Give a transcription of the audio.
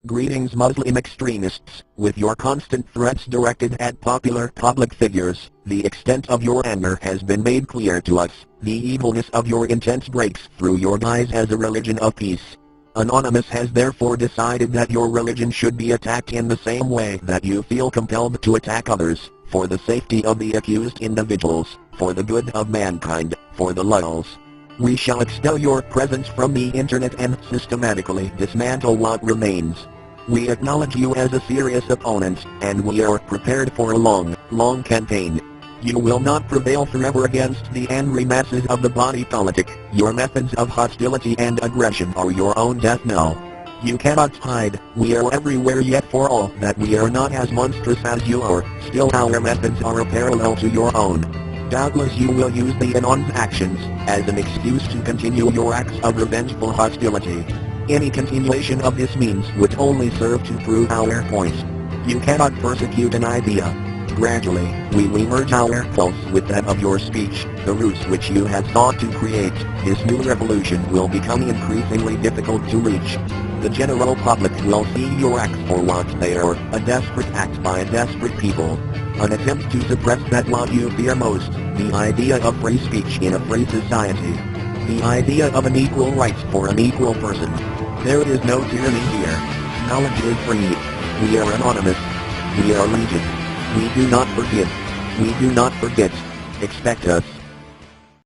Greetings Muslim extremists, with your constant threats directed at popular public figures, the extent of your anger has been made clear to us. The evilness of your intent breaks through your guise as a religion of peace. Anonymous has therefore decided that your religion should be attacked in the same way that you feel compelled to attack others, for the safety of the accused individuals, for the good of mankind, for the lulls. We shall expel your presence from the internet and systematically dismantle what remains. We acknowledge you as a serious opponent, and we are prepared for a long campaign. You will not prevail forever against the angry masses of the body politic. Your methods of hostility and aggression are your own death knell. You cannot hide. We are everywhere, yet for all that we are not as monstrous as you are, still our methods are a parallel to your own. Doubtless you will use the Anon's actions as an excuse to continue your acts of revengeful hostility. Any continuation of this means would only serve to prove our point. You cannot persecute an idea. Gradually, we will merge our pulse with that of your speech, the roots which you have sought to create. This new revolution will become increasingly difficult to reach. The general public will see your acts for what they are, a desperate act by a desperate people. An attempt to suppress that what you fear most, the idea of free speech in a free society. The idea of an equal right for an equal person. There is no tyranny here. Knowledge is free. We are anonymous. We are legion. We do not forgive. We do not forget. Expect us.